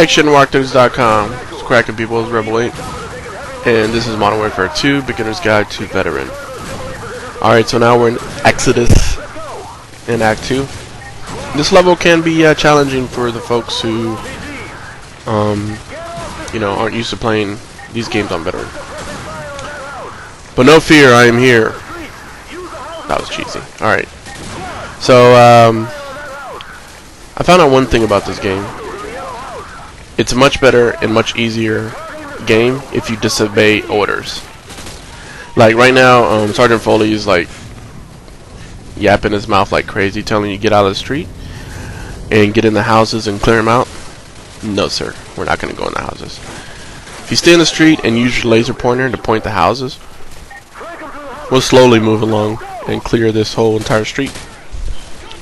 NextGenWalkthroughs.com. It's cracking people, it's Rebel 8. And this is Modern Warfare 2, Beginner's Guide to Veteran. Alright, so now we're in Exodus in Act 2. This level can be challenging for the folks who, aren't used to playing these games on Veteran. But no fear, I am here. That was cheesy. Alright. So, I found out one thing about this game. It's a much better and much easier game if you disobey orders. Like right now, Sergeant Foley is like yapping his mouth like crazy, telling you to get out of the street and get in the houses and clear them out. No, sir, we're not going to go in the houses. If you stay in the street and use your laser pointer to point the houses, we'll slowly move along and clear this whole entire street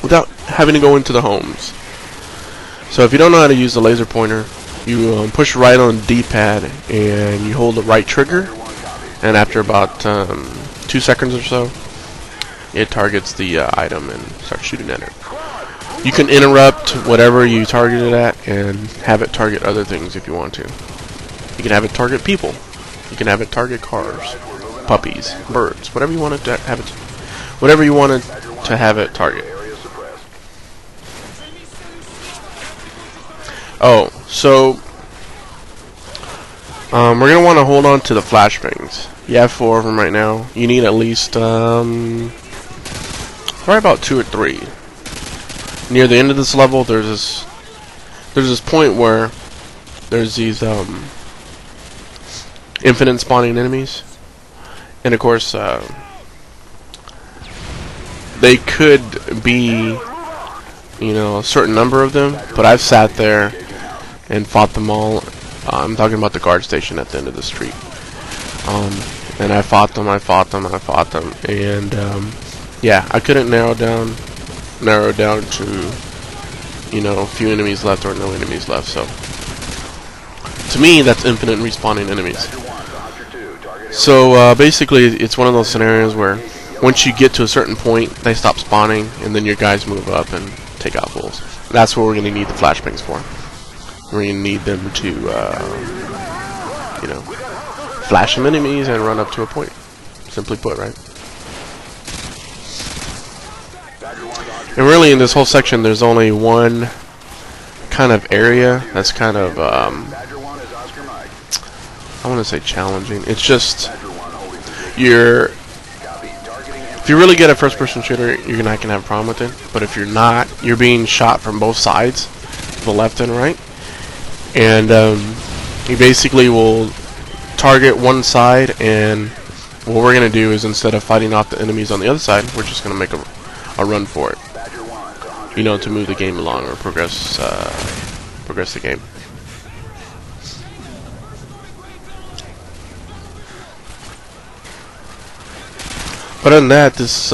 without having to go into the homes. So if you don't know how to use the laser pointer, you push right on the D-pad and you hold the right trigger, and after about 2 seconds or so, it targets the item and starts shooting at it. You can interrupt whatever you targeted at and have it target other things if you want to. You can have it target people. You can have it target cars, puppies, birds, whatever you wanted to have it. Whatever you wanted to have it target. Oh, so we're gonna want to hold on to the flashbangs. You have 4 of them right now. You need at least probably about 2 or 3. Near the end of this level, there's this point where there's these infinite spawning enemies, and of course they could be a certain number of them, but I've sat there and fought them all. I'm talking about the guard station at the end of the street. And I fought them, and yeah, I couldn't narrow down to a few enemies left or no enemies left. So to me, that's infinite respawning enemies. So basically, it's one of those scenarios where once you get to a certain point, they stop spawning, and then your guys move up and take out fools. That's what we're going to need the flashbangs for. We're going to need them to, flash some enemies and run up to a point. Simply put, right? And really, in this whole section, there's only one kind of area that's kind of, I want to say challenging. It's just, if you're really good at first-person shooter, you're not going to have a problem with it. But if you're not, you're being shot from both sides, the left and right. And you basically will target one side, and what we're going to do is, instead of fighting off the enemies on the other side, we're just going to make a run for it. To move the game along or progress the game. But other than that, this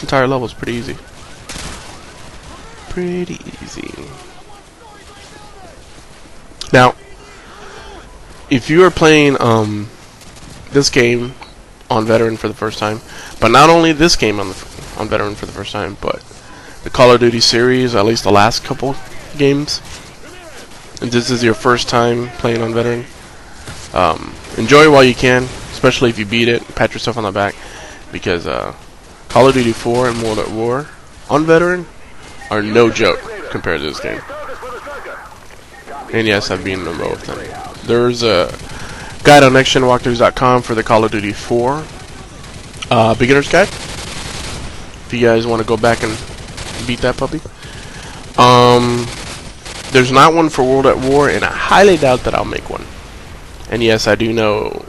entire level is pretty easy. Pretty easy. Now, if you are playing this game on Veteran for the first time, but not only this game on Veteran for the first time, but the Call of Duty series, at least the last couple games, and this is your first time playing on Veteran, enjoy it while you can, especially if you beat it. Pat yourself on the back, because Call of Duty 4 and World at War on Veteran are no joke compared to this game. And yes, I've beaten them both. And there's a guide on NextGenWalkthroughs.com for the Call of Duty 4 Beginner's Guide, if you guys want to go back and beat that puppy. There's not one for World at War, and I highly doubt that I'll make one. And yes, I do know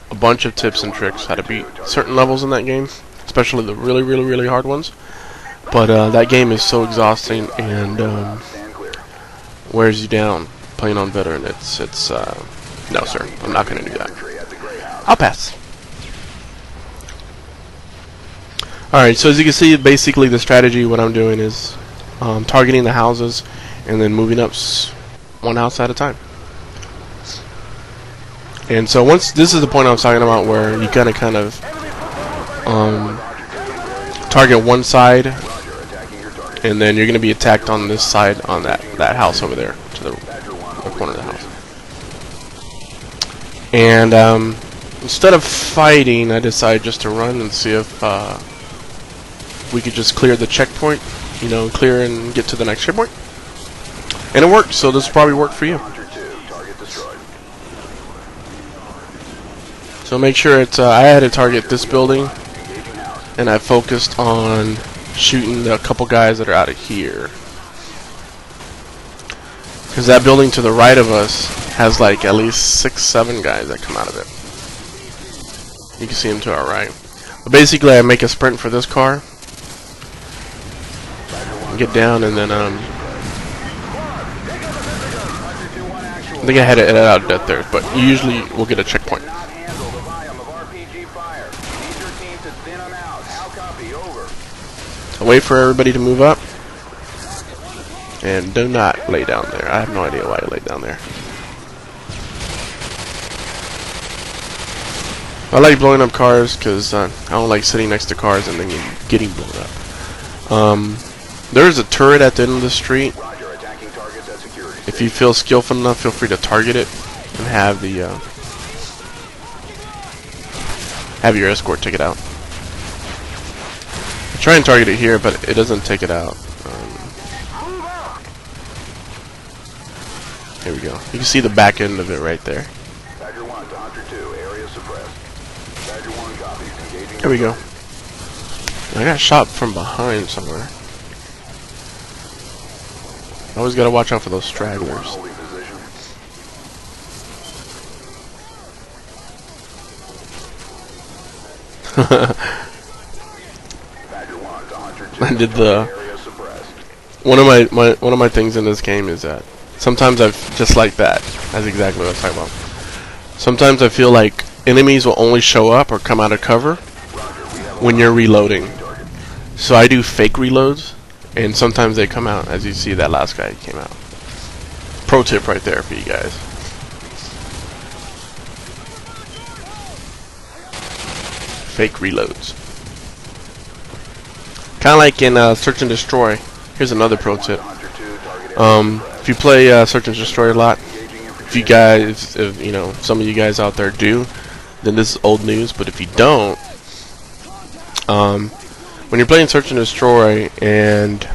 a bunch of tips and tricks how to beat certain levels in that game, especially the really, really, really hard ones. But that game is so exhausting and wears you down playing on Veteran. It's no, sir, I'm not going to do that. I'll pass. Alright, so as you can see, basically the strategy, what I'm doing is targeting the houses and then moving up one house at a time. And so once, this is the point I was talking about, where you gotta kind of target one side, and then you're going to be attacked on this side, on that house over there, to the corner of the house. And instead of fighting, I decided just to run and see if we could just clear the checkpoint, you know, clear and get to the next checkpoint. And it worked, so this will probably work for you. So make sure it's, I had to target this building, and I focused on shooting a couple guys that are out of here. Because that building to the right of us has like at least 6-7 guys that come out of it. You can see them to our right. But basically I make a sprint for this car. Get down and then I think I had to edit out death there, but usually we'll get a checkpoint. So wait for everybody to move up. And do not lay down there. I have no idea why I laid down there. I like blowing up cars because I don't like sitting next to cars and then getting blown up. There's a turret at the end of the street. If you feel skillful enough, feel free to target it and have the have your escort take it out. I try and target it here, but it doesn't take it out. Here we go. You can see the back end of it right there. There we go. I got shot from behind somewhere. I always gotta watch out for those stragglers. I did the one of my things in this game is that sometimes I've just like that. That's exactly what I was talking about. Sometimes I feel like enemies will only show up or come out of cover when you're reloading. So I do fake reloads, and sometimes they come out. As you see, that last guy came out. Pro tip right there for you guys. Fake reloads. Kind of like in Search and Destroy. Here's another pro tip. If you play Search and Destroy a lot, if you guys, you know, some of you guys out there do, then this is old news. But if you don't, when you're playing Search and Destroy, and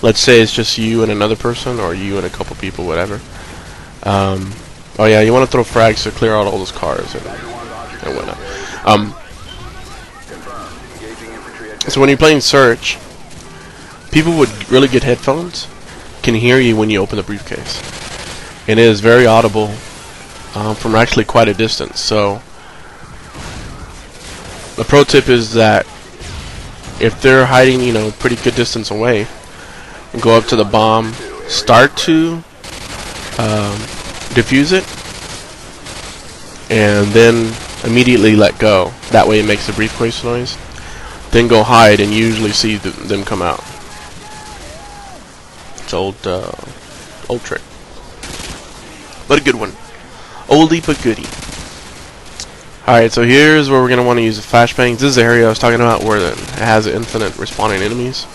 let's say it's just you and another person, or you and a couple people, whatever. Oh yeah, you want to throw frags to clear out all those cars and whatnot. So when you're playing Search, people with really good headphones can hear you when you open the briefcase, and it is very audible from actually quite a distance. So the pro tip is that if they're hiding, you know, pretty good distance away, go up to the bomb, start to defuse it, and then immediately let go. That way it makes the briefcase noise. Then go hide and usually see them come out. It's old trick, but a good one. Oldie but goodie. Alright, so here's where we're going to want to use the flashbangs. This is the area I was talking about where it has infinite respawning enemies.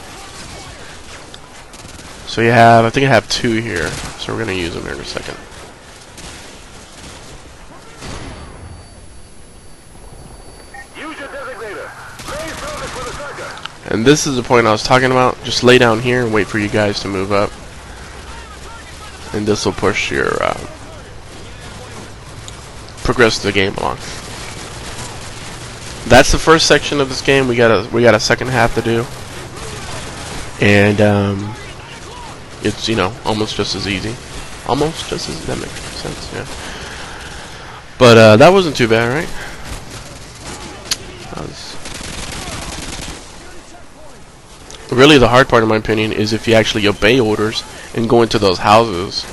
So you have, I think I have 2 here, so we're going to use them here in a second. And this is the point I was talking about. Just lay down here and wait for you guys to move up. And this will push your progress the game along. That's the first section of this game. We got a second half to do. And it's, you know, almost just as easy. Almost just as, that makes sense, yeah. But that wasn't too bad, right? Really, the hard part, in my opinion, is if you actually obey orders and go into those houses.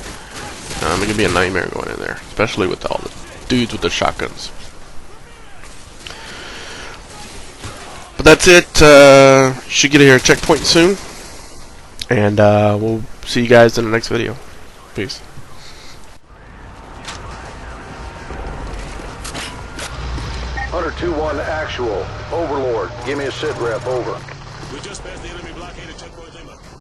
It can be a nightmare going in there, especially with all the dudes with the shotguns. But that's it. Should get a checkpoint soon, and we'll see you guys in the next video. Peace. Hunter 2-1 actual. Overlord, give me a sit rep, over. We just passed the enemy blockaded checkpoint limit.